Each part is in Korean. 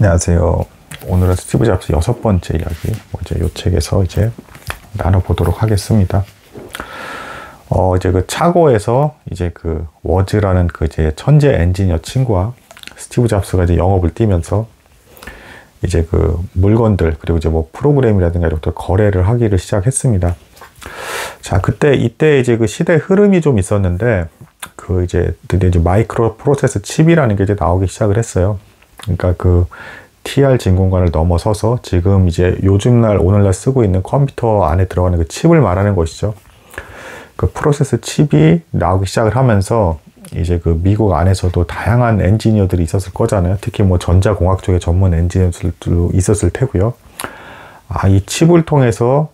안녕하세요. 오늘은 스티브 잡스 6번째 이야기, 이제 이 책에서 이제 나눠보도록 하겠습니다. 이제 그 차고에서 이제 그 워즈라는 그 이제 천재 엔지니어 친구와 스티브 잡스가 이제 영업을 뛰면서 이제 그 물건들, 그리고 이제 뭐 프로그램이라든가 이런 것들 거래를 하기를 시작했습니다. 자, 이때 이제 그 시대 흐름이 좀 있었는데, 그 이제 드디어 이제 마이크로 프로세스 칩이라는 게 이제 나오기 시작을 했어요. 그러니까 그 TR 진공관을 넘어서서 지금 이제 오늘날 쓰고 있는 컴퓨터 안에 들어가는 그 칩을 말하는 것이죠. 그 프로세스 칩이 나오기 시작을 하면서 이제 그 미국 안에서도 다양한 엔지니어들이 있었을 거잖아요. 특히 뭐 전자공학 쪽에 전문 엔지니어들도 있었을 테고요. 이 칩을 통해서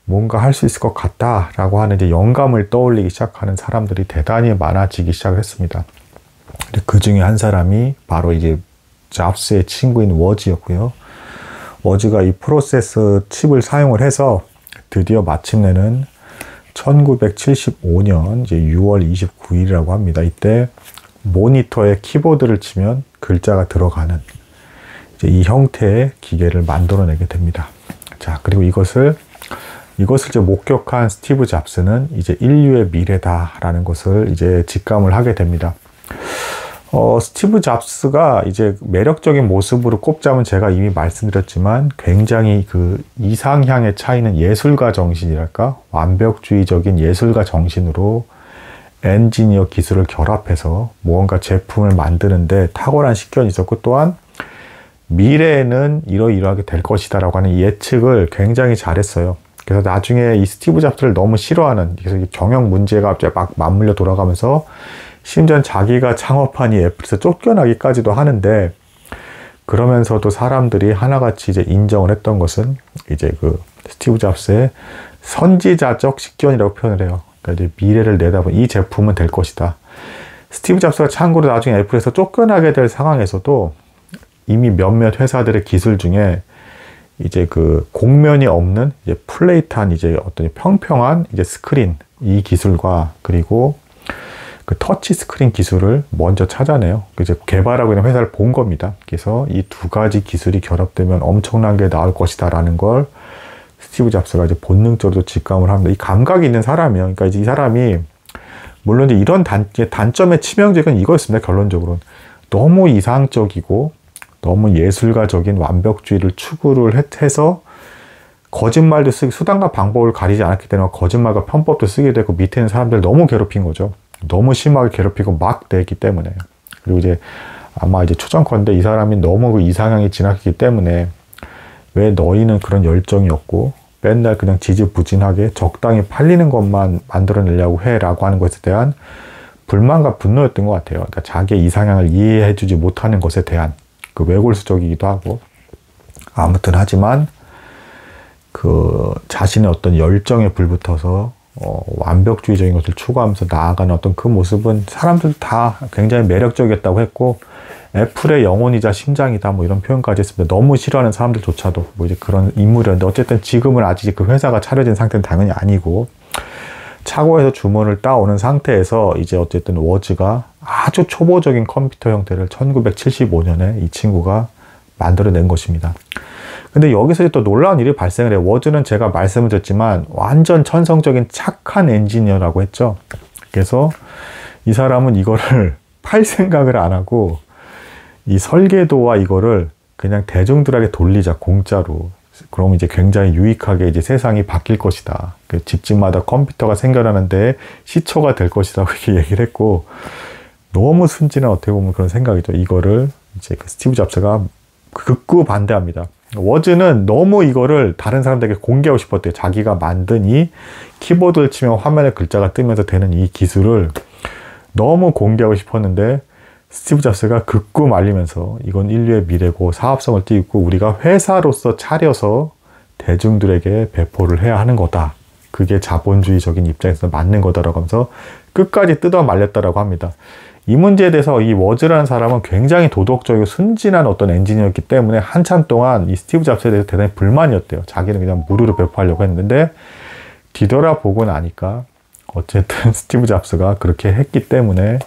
뭔가 할 수 있을 것 같다라고 하는 이제 영감을 떠올리기 시작하는 사람들이 대단히 많아지기 시작을 했습니다. 그 중에 한 사람이 바로 이제 잡스의 친구인 워즈였고요. 워즈가 이 프로세스 칩을 사용을 해서 드디어 마침내는 1975년 이제 6월 29일이라고 합니다. 이때 모니터에 키보드를 치면 글자가 들어가는 이제 이 형태의 기계를 만들어내게 됩니다. 자, 그리고 이것을 이제 목격한 스티브 잡스는 이제 인류의 미래다라는 것을 이제 직감을 하게 됩니다. 스티브 잡스가 이제 매력적인 모습으로 꼽자면 제가 이미 말씀드렸지만 굉장히 그 이상향의 차이는 예술가 정신이랄까? 완벽주의적인 예술가 정신으로 엔지니어 기술을 결합해서 무언가 제품을 만드는데 탁월한 식견이 있었고, 또한 미래에는 이러이러하게 될 것이다 라고 하는 예측을 굉장히 잘했어요. 그래서 나중에 이 스티브 잡스를 너무 싫어하는, 그래서 경영 문제가 갑자기 막 맞물려 돌아가면서 심지어 자기가 창업한 이 애플에서 쫓겨나기까지도 하는데, 그러면서도 사람들이 하나같이 이제 인정을 했던 것은 이제 그 스티브 잡스의 선지자적 식견이라고 표현을 해요. 그러니까 이제 미래를 내다본 이 제품은 될 것이다. 스티브 잡스가 참고로 나중에 애플에서 쫓겨나게 될 상황에서도 이미 몇몇 회사들의 기술 중에 이제 그 곡면이 없는 이제 플레이트한 이제 어떤 평평한 이제 스크린, 이 기술과 그리고 그 터치 스크린 기술을 먼저 찾아내요. 이제 개발하고 있는 회사를 본 겁니다. 그래서 이 두 가지 기술이 결합되면 엄청난 게 나올 것이다 라는 걸 스티브 잡스가 이제 본능적으로 직감을 합니다. 이 감각이 있는 사람이에요. 그러니까 이제 이 사람이 물론 이제 이런 단점의 치명적인 이거였습니다. 결론적으로는 너무 이상적이고 너무 예술가적인 완벽주의를 추구를 해서 거짓말도 쓰기, 수단과 방법을 가리지 않았기 때문에 거짓말과 편법도 쓰게 되고 밑에 있는 사람들 너무 괴롭힌 거죠. 너무 심하게 괴롭히고 막 내기 때문에. 그리고 이제 아마 이제 초정컨대 이 사람이 너무 그 이상향이 지나갔기 때문에 왜 너희는 그런 열정이 없고 맨날 그냥 지지부진하게 적당히 팔리는 것만 만들어내려고 해 라고 하는 것에 대한 불만과 분노였던 것 같아요. 그러니까 자기의 이상향을 이해해주지 못하는 것에 대한 그 외골수적이기도 하고, 아무튼 하지만 그 자신의 어떤 열정에 불붙어서 완벽주의적인 것을 추구하면서 나아가는 어떤 그 모습은 사람들 다 굉장히 매력적이었다고 했고, 애플의 영혼이자 심장이다 뭐 이런 표현까지 했습니다. 너무 싫어하는 사람들조차도 뭐 이제 그런 인물이었는데, 어쨌든 지금은 아직 그 회사가 차려진 상태는 당연히 아니고 차고에서 주문을 따오는 상태에서 이제 어쨌든 워즈가 아주 초보적인 컴퓨터 형태를 1975년에 이 친구가 만들어낸 것입니다. 근데 여기서 또 놀라운 일이 발생을 해요. 워즈는 제가 말씀을 드렸지만 완전 천성적인 착한 엔지니어라고 했죠. 그래서 이 사람은 이거를 팔 생각을 안 하고 이 설계도와 이거를 그냥 대중들에게 돌리자, 공짜로. 그럼 이제 굉장히 유익하게 이제 세상이 바뀔 것이다. 그 집집마다 컴퓨터가 생겨나는데 시초가 될 것이다. 이렇게 얘기를 했고, 너무 순진한 어떻게 보면 그런 생각이죠. 이거를 이제 그 스티브 잡스가 극구 반대합니다. 워즈는 너무 이거를 다른 사람들에게 공개하고 싶었대요. 자기가 만든 이 키보드를 치면 화면에 글자가 뜨면서 되는 이 기술을 너무 공개하고 싶었는데, 스티브 잡스가 극구 말리면서 이건 인류의 미래고 사업성을 띄고 우리가 회사로서 차려서 대중들에게 배포를 해야 하는 거다. 그게 자본주의적인 입장에서 맞는 거다라고 하면서 끝까지 뜯어 말렸다라고 합니다. 이 문제에 대해서 이 워즈라는 사람은 굉장히 도덕적이고 순진한 어떤 엔지니어였기 때문에 한참 동안 이 스티브 잡스에 대해서 대단히 불만이었대요. 자기는 그냥 무료로 배포하려고 했는데, 뒤돌아보고 나니까 어쨌든 스티브 잡스가 그렇게 했기 때문에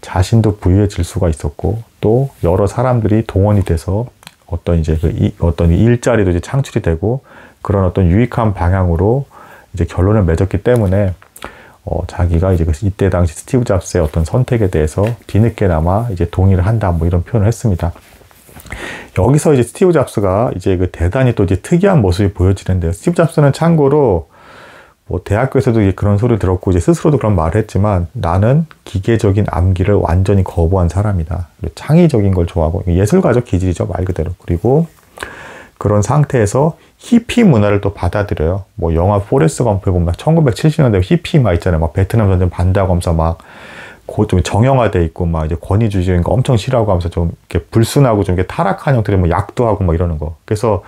자신도 부유해질 수가 있었고, 또 여러 사람들이 동원이 돼서 어떤 이제 어떤 일자리도 이제 창출이 되고 그런 어떤 유익한 방향으로 이제 결론을 맺었기 때문에 자기가 이제 이때 당시 스티브 잡스의 어떤 선택에 대해서 뒤늦게나마 이제 동의를 한다 뭐 이런 표현을 했습니다. 여기서 이제 스티브 잡스가 이제 그 대단히 또 이제 특이한 모습이 보여지는데요. 스티브 잡스는 참고로 뭐 대학교에서도 이제 그런 소리를 들었고 이제 스스로도 그런 말을 했지만 나는 기계적인 암기를 완전히 거부한 사람이다. 창의적인 걸 좋아하고 예술가적 기질이죠 말 그대로. 그리고 그런 상태에서 히피 문화를 또 받아들여요. 뭐 영화 포레스트 검프에 보면 1970년대 히피 막 있잖아요. 막 베트남 전쟁 반대하고 하면서 막 좀 정형화돼 있고 막 이제 권위주의적인 거 엄청 싫어하고 하면서 좀 이렇게 불순하고 좀 이렇게 타락한 형태의 뭐 약도 하고 막 이러는 거. 그래서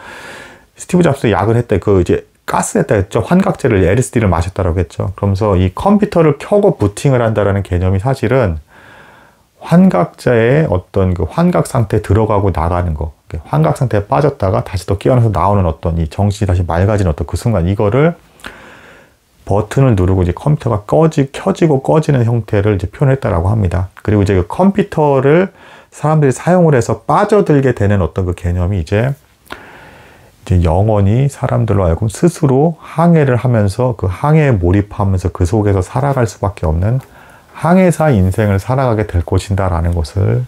스티브 잡스 약을 했대. 그 이제 가스했다 했죠. 환각제를 LSD를 마셨다라고 했죠. 그러면서 이 컴퓨터를 켜고 부팅을 한다라는 개념이 사실은 환각자의 어떤 그 환각 상태에 들어가고 나가는 거. 환각 상태에 빠졌다가 다시 또 깨어나서 나오는 어떤 이 정신이 다시 맑아지는 어떤 그 순간 이거를 버튼을 누르고 이제 컴퓨터가 켜지고 꺼지는 형태를 이제 표현했다라고 합니다. 그리고 이제 그 컴퓨터를 사람들이 사용을 해서 빠져들게 되는 어떤 그 개념이 이제 영원히 사람들로 하여금 스스로 항해를 하면서 그 항해에 몰입하면서 그 속에서 살아갈 수밖에 없는 항해사 인생을 살아가게 될 것이다 라는 것을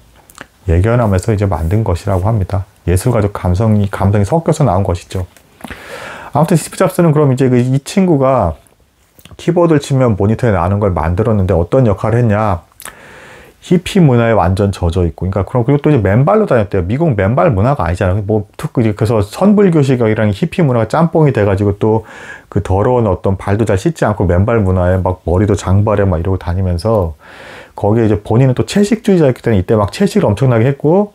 예견하면서 이제 만든 것이라고 합니다. 예술가적 감성이 섞여서 나온 것이죠. 아무튼 스티브 잡스는 그럼 이제 이 친구가 키보드를 치면 모니터에 나오는 걸 만들었는데 어떤 역할을 했냐. 히피 문화에 완전 젖어 있고, 그러니까 그리고 또 이제 맨발로 다녔대요. 미국 맨발 문화가 아니잖아요. 뭐 그래서 선불교식이랑 히피 문화가 짬뽕이 돼가지고 또 그 더러운 어떤 발도 잘 씻지 않고 맨발 문화에 막 머리도 장발에 막 이러고 다니면서 거기에 이제 본인은 또 채식주의자였기 때문에 이때 막 채식을 엄청나게 했고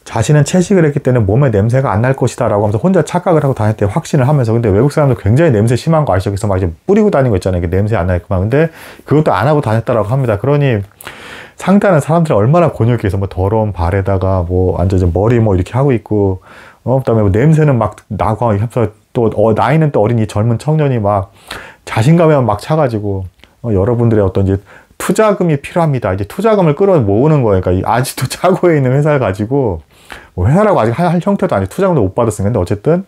자신은 채식을 했기 때문에 몸에 냄새가 안 날 것이다 라고 하면서 혼자 착각을 하고 다녔대요. 확신을 하면서. 근데 외국 사람들 굉장히 냄새 심한 거 아시죠? 그래서 막 이제 뿌리고 다니는 거 있잖아요. 냄새 안 나겠구만. 근데 그것도 안 하고 다녔다라고 합니다. 그러니 상대하는 사람들이 얼마나 곤욕해서 뭐 더러운 발에다가 뭐 앉아서 머리 뭐 이렇게 하고 있고 그다음에 뭐 냄새는 막 나고 하면서 또 나이는 또 어린 이 젊은 청년이 막 자신감에만 막 차가지고 여러분들의 어떤 이제 투자금이 필요합니다. 이제 투자금을 끌어 모으는 거예요. 그러니까 아직도 차고에 있는 회사를 가지고 뭐 회사라고 아직 할 형태도 아니고 투자금도 못 받았으니까. 근데 어쨌든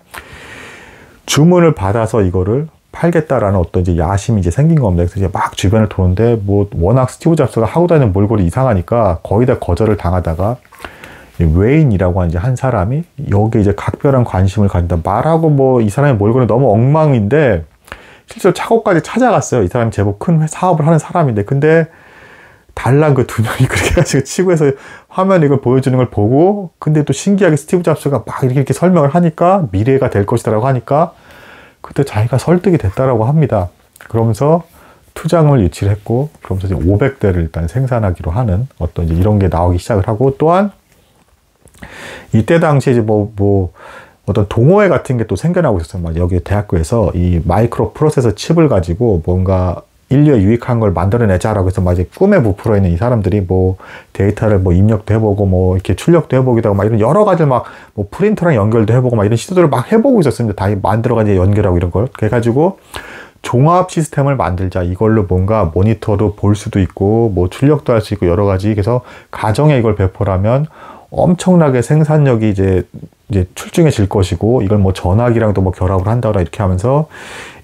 주문을 받아서 이거를 팔겠다라는 어떤 이제 야심이 이제 생긴 겁니다. 그래서 이제 막 주변을 도는데 뭐 워낙 스티브 잡스가 하고 다니는 몰골이 이상하니까 거의 다 거절을 당하다가 웨인이라고 하는 이제 한 사람이 여기에 이제 각별한 관심을 가진다. 말하고 뭐 이 사람의 몰골은 너무 엉망인데 실제로 차고까지 찾아갔어요. 이 사람이 제법 큰 사업을 하는 사람인데 근데 달랑 그 두 명이 그렇게 해가지고 치고해서 화면 이걸 보여주는 걸 보고 근데 또 신기하게 스티브 잡스가 막 이렇게 설명을 하니까 미래가 될 것이다라고 하니까 그때 자기가 설득이 됐다라고 합니다. 그러면서 투자금을 유치를 했고 그러면서 이제 500대를 일단 생산하기로 하는 어떤 이제 이런 게 나오기 시작을 하고 또한 이때 당시에 이제 뭐 어떤 동호회 같은 게 또 생겨나고 있었어요. 막 여기 대학교에서 이 마이크로 프로세서 칩을 가지고 뭔가 인류에 유익한 걸 만들어내자라고 해서 막 이제 꿈에 부풀어 있는 이 사람들이 뭐 데이터를 뭐 입력도 해보고 뭐 이렇게 출력도 해보기도 하고 막 이런 여러 가지 막 뭐 프린터랑 연결도 해보고 막 이런 시도들을 막 해보고 있었습니다. 다 만들어가지고 연결하고 이런 걸. 그래가지고 종합 시스템을 만들자. 이걸로 뭔가 모니터도 볼 수도 있고 뭐 출력도 할 수 있고 여러 가지. 그래서 가정에 이걸 배포하면 엄청나게 생산력이 이제 출중해질 것이고 이걸 뭐 전화기랑도 뭐 결합을 한다거나 이렇게 하면서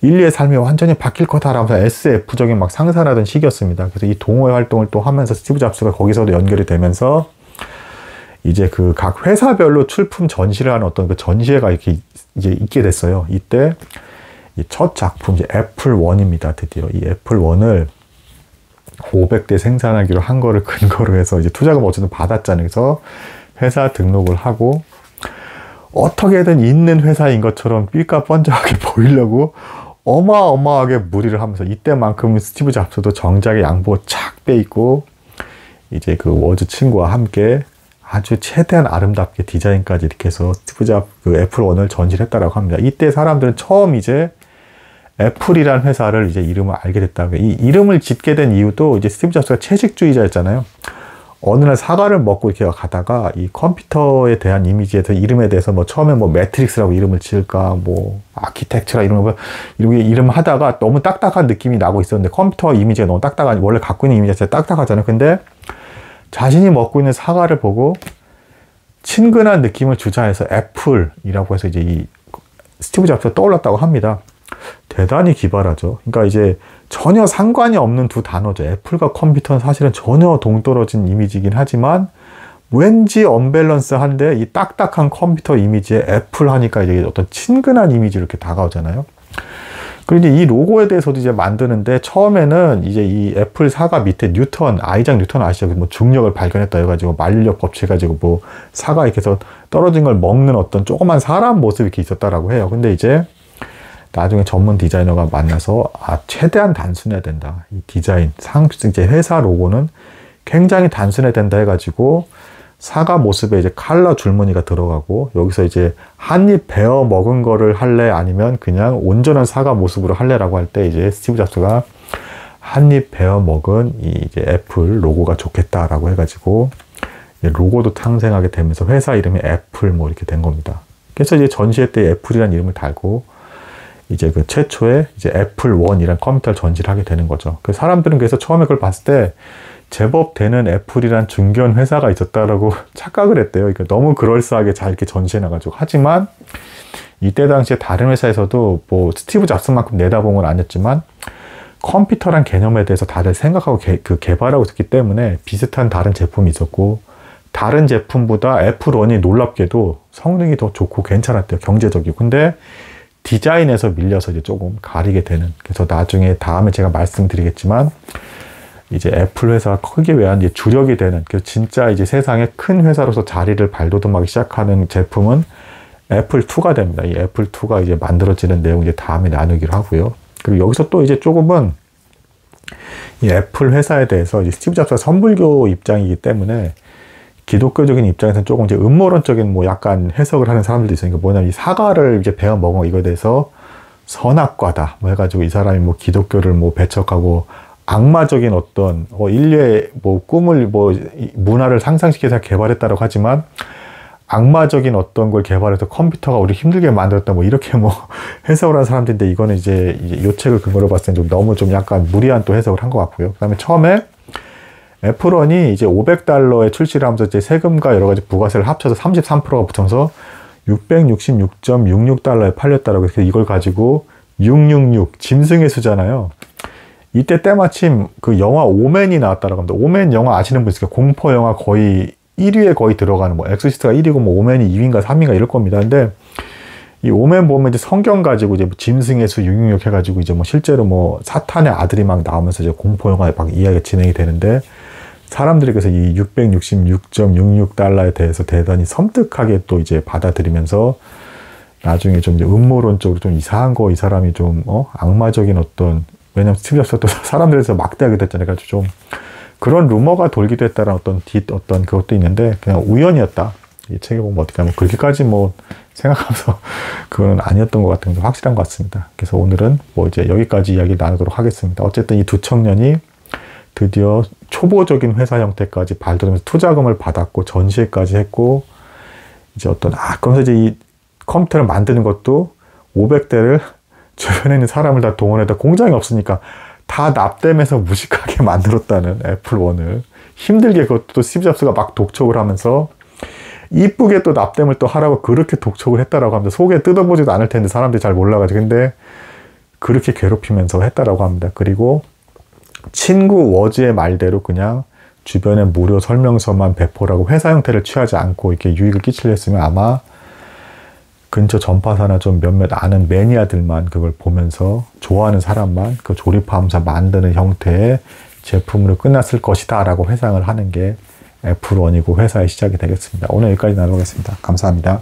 인류의 삶이 완전히 바뀔 거다라면서 SF적인 막 상상하던 시기였습니다. 그래서 이 동호회 활동을 또 하면서 스티브 잡스가 거기서도 연결이 되면서 이제 그 각 회사별로 출품 전시를 하는 어떤 그 전시회가 이렇게 이제 있게 됐어요. 이때 이 첫 작품 이제 애플 1입니다. 드디어 이 애플 1을 500대 생산하기로 한 거를 근거로 해서 이제 투자금 어쨌든 받았잖아요. 그래서 회사 등록을 하고 어떻게든 있는 회사인 것처럼 삐까뻔쩍하게 보이려고 어마어마하게 무리를 하면서 이때만큼 스티브 잡스도 정작에 양보 착 빼입고 이제 그 워즈 친구와 함께 아주 최대한 아름답게 디자인까지 이렇게 해서 스티브 잡스 그 애플 1을 전시를 했다라고 합니다. 이때 사람들은 처음 이제 애플이라는 회사를 이제 이름을 알게 됐다고. 이 이름을 짓게 된 이유도 이제 스티브 잡스가 채식주의자였잖아요. 어느 날 사과를 먹고 이렇게 가다가 이 컴퓨터에 대한 이미지에 대한 이름에 대해서 뭐 처음에 뭐 매트릭스라고 이름을 지을까 뭐 아키텍처라 이름 하다가 너무 딱딱한 느낌이 나고 있었는데 컴퓨터 이미지가 너무 딱딱한 원래 갖고 있는 이미지가 진짜 딱딱하잖아요. 근데 자신이 먹고 있는 사과를 보고 친근한 느낌을 주자 해서 애플이라고 해서 이제 이 스티브 잡스가 떠올랐다고 합니다. 대단히 기발하죠. 그러니까 이제 전혀 상관이 없는 두 단어죠. 애플과 컴퓨터는 사실은 전혀 동떨어진 이미지이긴 하지만 왠지 언밸런스한데 이 딱딱한 컴퓨터 이미지에 애플 하니까 이제 어떤 친근한 이미지로 이렇게 다가오잖아요. 그리고 이제 이 로고에 대해서도 이제 만드는데 처음에는 이제 이 애플 사과 밑에 뉴턴, 아이작 뉴턴 아시죠? 뭐 중력을 발견했다 해가지고 만류력 법칙 해가지고 뭐 사과 이렇게 해서 떨어진 걸 먹는 어떤 조그만 사람 모습이 이렇게 있었다라고 해요. 근데 이제 나중에 전문 디자이너가 만나서 최대한 단순해야 된다. 이 디자인, 이제 회사 로고는 굉장히 단순해야 된다 해가지고 사과 모습에 이제 칼라 줄무늬가 들어가고 여기서 이제 한 입 베어 먹은 거를 할래 아니면 그냥 온전한 사과 모습으로 할래라고 할 때 이제 스티브 잡스가 한 입 베어 먹은 이 이제 애플 로고가 좋겠다라고 해가지고 로고도 탄생하게 되면서 회사 이름이 애플 뭐 이렇게 된 겁니다. 그래서 이제 전시회 때 애플이라는 이름을 달고 이제 그 최초의 이제 애플 1이라는 컴퓨터를 전시를 하게 되는 거죠. 그 사람들은 그래서 처음에 그걸 봤을 때 제법 되는 애플이란 중견 회사가 있었다라고 착각을 했대요. 그러니까 너무 그럴싸하게 잘 이렇게 전시해 나가지고. 하지만 이때 당시에 다른 회사에서도 뭐 스티브 잡스만큼 내다본 건 아니었지만 컴퓨터란 개념에 대해서 다들 생각하고 개발하고 있었기 때문에 비슷한 다른 제품이 있었고 다른 제품보다 애플 1이 놀랍게도 성능이 더 좋고 괜찮았대요. 경제적이고. 근데 디자인에서 밀려서 이제 조금 가리게 되는. 그래서 나중에 다음에 제가 말씀드리겠지만 이제 애플 회사가 크게 외환 이제 주력이 되는, 그래서 진짜 이제 세상에 큰 회사로서 자리를 발돋움하기 시작하는 제품은 애플2가 됩니다. 이 애플2가 이제 만들어지는 내용 이제 다음에 나누기로 하고요. 그리고 여기서 또 이제 조금은 이 애플 회사에 대해서 이제 스티브 잡스가 선불교 입장이기 때문에 기독교적인 입장에서는 조금 이제 음모론적인 뭐 약간 해석을 하는 사람들도 있으니까 뭐냐면 이 사과를 이제 베어 먹은 거 이거에 대해서 선악과다 뭐 해가지고 이 사람이 뭐 기독교를 뭐 배척하고 악마적인 어떤 인류의 뭐 꿈을 뭐 문화를 상상시켜서 개발했다고 하지만 악마적인 어떤 걸 개발해서 컴퓨터가 우리 힘들게 만들었다 뭐 이렇게 뭐 해석을 한 사람들인데 이거는 이제 요 책을 근거로 봤을 때 좀 너무 좀 약간 무리한 또 해석을 한 것 같고요. 그 다음에 처음에 애플원이 이제 $500에 출시를 하면서 이제 세금과 여러 가지 부가세를 합쳐서 33%가 붙어서 $666.66에 팔렸다라고 해서 이걸 가지고 666 짐승의 수잖아요. 이때 때마침 그 영화 오맨이 나왔다라고 합니다. 오맨 영화 아시는 분 있을까요? 공포 영화 거의 1위에 거의 들어가는 뭐 엑소시스트가 1위고 뭐 오맨이 2위인가 3위인가 이럴 겁니다. 근데 이 오맨 보면 이제 성경 가지고 이제 짐승의 수 666 해가지고 이제 뭐 실제로 뭐 사탄의 아들이 막 나오면서 이제 공포 영화에 막 이야기가 진행이 되는데 사람들이 그래서 이 $666.66에 대해서 대단히 섬뜩하게 또 이제 받아들이면서 나중에 좀 이제 음모론적으로 좀 이상한 거 이 사람이 좀 악마적인 어떤, 왜냐면 스티브 잡스가 또 사람들에서 막대하게 됐잖아요. 그래서 좀 그런 루머가 돌기도 했다는 어떤 그것도 있는데 그냥 우연이었다. 이 책에 보면 어떻게 하면 그렇게까지 뭐 생각하면서 그거는 아니었던 것 같은 게 확실한 것 같습니다. 그래서 오늘은 뭐 이제 여기까지 이야기 나누도록 하겠습니다. 어쨌든 이 두 청년이 드디어 초보적인 회사 형태까지 발돋우면서 투자금을 받았고 전시회까지 했고 이제 그러면서 이제 이 컴퓨터를 만드는 것도 500대를 주변에 있는 사람을 다 동원해다 공장이 없으니까 다 납땜해서 무식하게 만들었다는 애플1을 힘들게 그것도 스티브 잡스가 막 독촉을 하면서 이쁘게 또 납땜을 또 하라고 그렇게 독촉을 했다라고 합니다. 속에 뜯어보지도 않을 텐데 사람들이 잘 몰라가지고 근데 그렇게 괴롭히면서 했다라고 합니다. 그리고 친구 워즈의 말대로 그냥 주변에 무료 설명서만 배포하고 회사 형태를 취하지 않고 이렇게 유익을 끼치려 했으면 아마 근처 전파사나 좀 몇몇 아는 매니아들만 그걸 보면서 좋아하는 사람만 그 조립하면서 만드는 형태의 제품으로 끝났을 것이다 라고 회상을 하는 게 애플1이고 회사의 시작이 되겠습니다. 오늘 여기까지 나누겠습니다. 감사합니다.